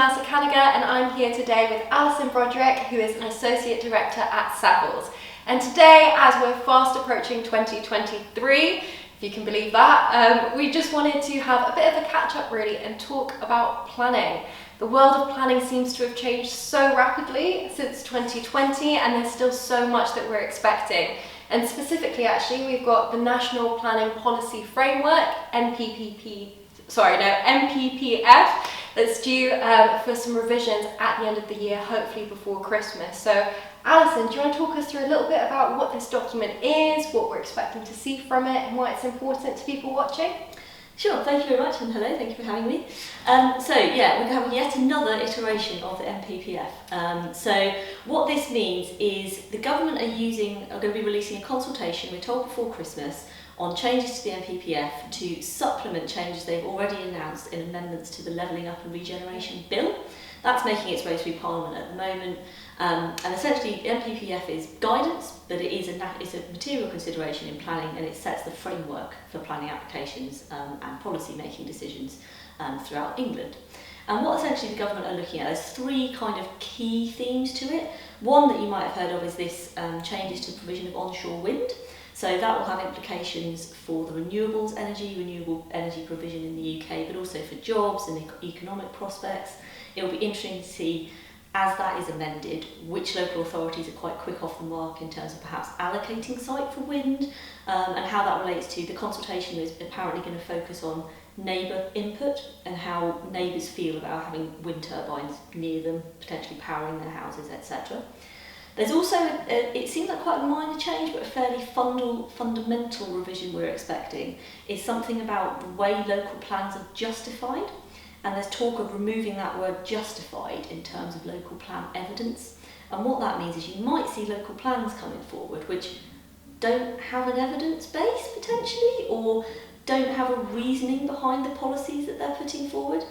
Mahsa Khaneghah and I'm here today with Alison Broderick, who is an Associate Director at Savills. And today, as we're fast approaching 2023, if you can believe that, we just wanted to have a bit of a catch-up really and talk about planning. The world of planning seems to have changed so rapidly since 2020 and there's still so much that we're expecting. And specifically actually, we've got the National Planning Policy Framework, NPPF, that's due for some revisions at the end of the year, hopefully before Christmas. So Alison, do you want to talk us through a little bit about what this document is, what we're expecting to see from it, and why it's important to people watching? Sure, thank you very much, and hello, thank you for having me. We're having yet another iteration of the NPPF. So what this means is the government are going to be releasing a consultation, we're told before Christmas, on changes to the NPPF to supplement changes they've already announced in amendments to the Levelling Up and Regeneration Bill. That's making its way through Parliament at the moment. And essentially, NPPF is guidance, but it's a material consideration in planning, and it sets the framework for planning applications and policy making decisions throughout England. And what essentially the government are looking at, there's three kind of key themes to it. One that you might have heard of is this changes to the provision of onshore wind. So that will have implications for the renewable energy provision in the UK, but also for jobs and economic prospects. It will be interesting to see, as that is amended, which local authorities are quite quick off the mark in terms of perhaps allocating site for wind, and how that relates to the consultation is apparently going to focus on neighbour input and how neighbours feel about having wind turbines near them, potentially powering their houses, etc. There's also, it seems like quite a minor change, but a fairly fundamental revision we're expecting is something about the way local plans are justified. And there's talk of removing that word justified in terms of local plan evidence. And what that means is you might see local plans coming forward which don't have an evidence base potentially, or don't have a reasoning behind the policies that they're putting forward,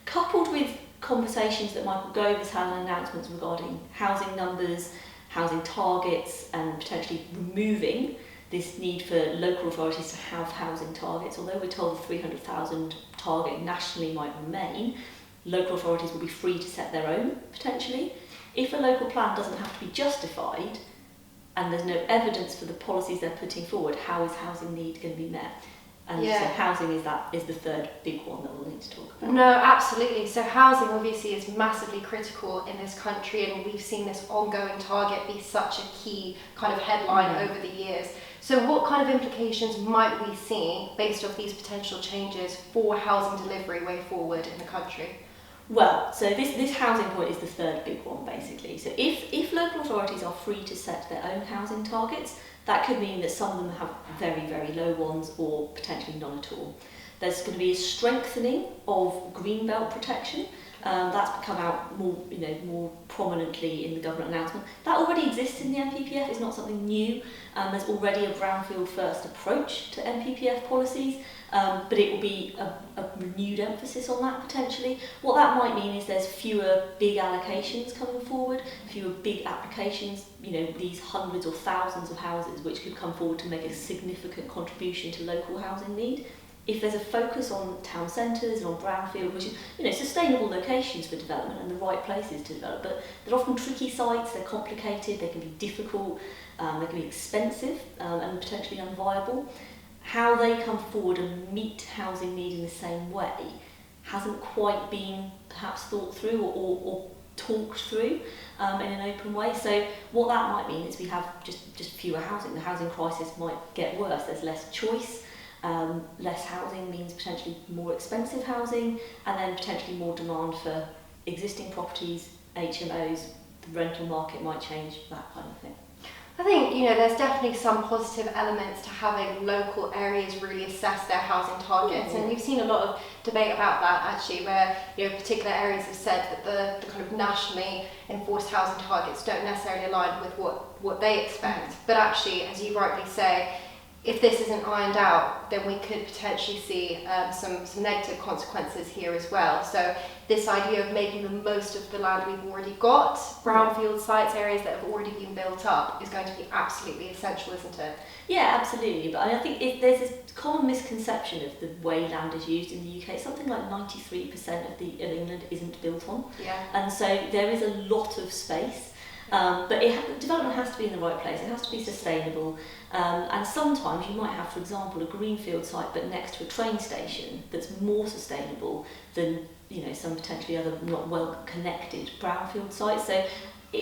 coupled with conversations that Michael Gove has had in announcements regarding housing numbers, housing targets, and potentially removing this need for local authorities to have housing targets. Although we're told the 300,000 target nationally might remain, local authorities will be free to set their own, potentially. If a local plan doesn't have to be justified, and there's no evidence for the policies they're putting forward, how is housing need going to be met? And so housing is the third big one that we'll need to talk about. No, absolutely. So housing obviously is massively critical in this country, and we've seen this ongoing target be such a key kind of headline over the years. So what kind of implications might we see based off these potential changes for housing delivery way forward in the country? Well, so this housing point is the third big one basically. So if local authorities are free to set their own housing targets, that could mean that some of them have very, very low ones or potentially none at all. There's going to be a strengthening of greenbelt protection. That's become out more prominently in the government announcement. That already exists in the NPPF, it's not something new. There's already a brownfield first approach to NPPF policies, but it will be a renewed emphasis on that potentially. What that might mean is there's fewer big allocations coming forward, fewer big applications, these hundreds or thousands of houses which could come forward to make a significant contribution to local housing need. If there's a focus on town centres and on brownfield, which is sustainable locations for development and the right places to develop, but they're often tricky sites, they're complicated, they can be difficult, they can be expensive and potentially unviable. How they come forward and meet housing need in the same way hasn't quite been perhaps thought through or talked through in an open way. So what that might mean is we have just fewer housing. The housing crisis might get worse, there's less choice. Less housing means potentially more expensive housing, and then potentially more demand for existing properties, HMOs, the rental market might change, that kind of thing. I think, there's definitely some positive elements to having local areas really assess their housing targets, and we've seen a lot of debate about that actually, where particular areas have said that the kind of nationally enforced housing targets don't necessarily align with what they expect, but actually, as you rightly say, if this isn't ironed out, then we could potentially see some negative consequences here as well. So this idea of making the most of the land we've already got, brownfield sites, areas that have already been built up, is going to be absolutely essential, isn't it? Yeah, absolutely. But I think there's this common misconception of the way land is used in the UK. Something like 93% of England isn't built on. Yeah. And so there is a lot of space. But development has to be in the right place. It has to be sustainable. And sometimes you might have, for example, a greenfield site but next to a train station that's more sustainable than some potentially other not well connected brownfield sites. So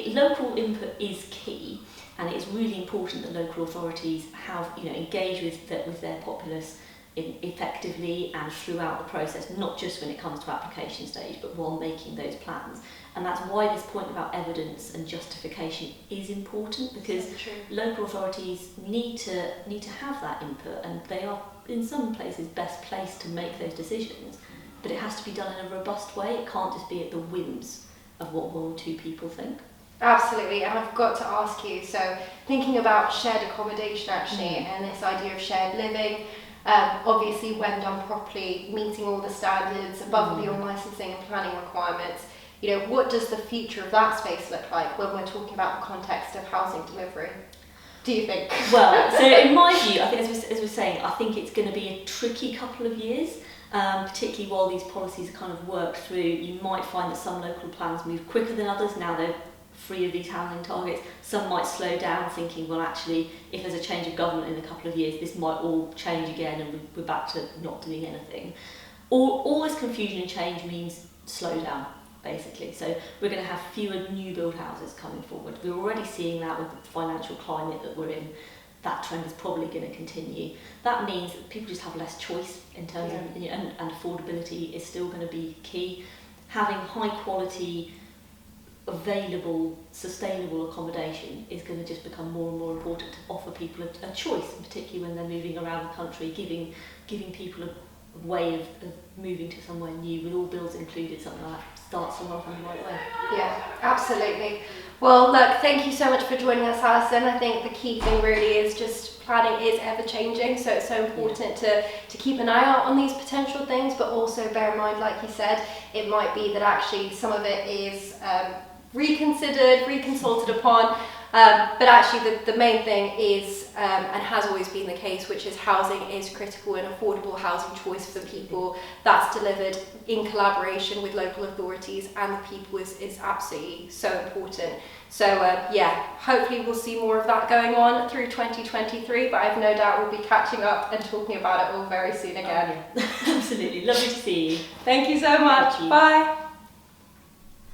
local input is key, and it's really important that local authorities have engage with their populace effectively and throughout the process, not just when it comes to application stage, but while making those plans. And that's why this point about evidence and justification is important, because local authorities need to have that input, and they are in some places best placed to make those decisions, but it has to be done in a robust way. It can't just be at the whims of what one or two people think. Absolutely, and I've got to ask you, so thinking about shared accommodation actually, and this idea of shared living, obviously when done properly, meeting all the standards above and beyond licensing and planning requirements, what does the future of that space look like when we're talking about the context of housing delivery, do you think? Well, so in my view, I think as we're saying, I think it's going to be a tricky couple of years, particularly while these policies are kind of worked through. You might find that some local plans move quicker than others. Now they're free of these housing targets. Some might slow down, thinking, well, actually, if there's a change of government in a couple of years, this might all change again and we're back to not doing anything. All this confusion and change means slow down, basically. So we're going to have fewer new build houses coming forward. We're already seeing that with the financial climate that we're in. That trend is probably going to continue. That means that people just have less choice in terms of, and affordability is still going to be key. Having high quality, available, sustainable accommodation is going to just become more and more important to offer people a choice, and particularly when they're moving around the country, giving people a way of moving to somewhere new with all bills included, something like that, start somewhere off in the right way. Yeah, absolutely. Well, look, thank you so much for joining us, Alison. I think the key thing really is just planning is ever changing, so it's so important to keep an eye out on these potential things, but also bear in mind, like you said, it might be that actually some of it is reconsidered, reconsulted upon, but actually the main thing is, and has always been the case, which is housing is critical, and affordable housing choice for people that's delivered in collaboration with local authorities and the people is absolutely so important. So hopefully we'll see more of that going on through 2023, but I've no doubt we'll be catching up and talking about it all very soon again. Absolutely, lovely to see you. Thank you so much. Bye.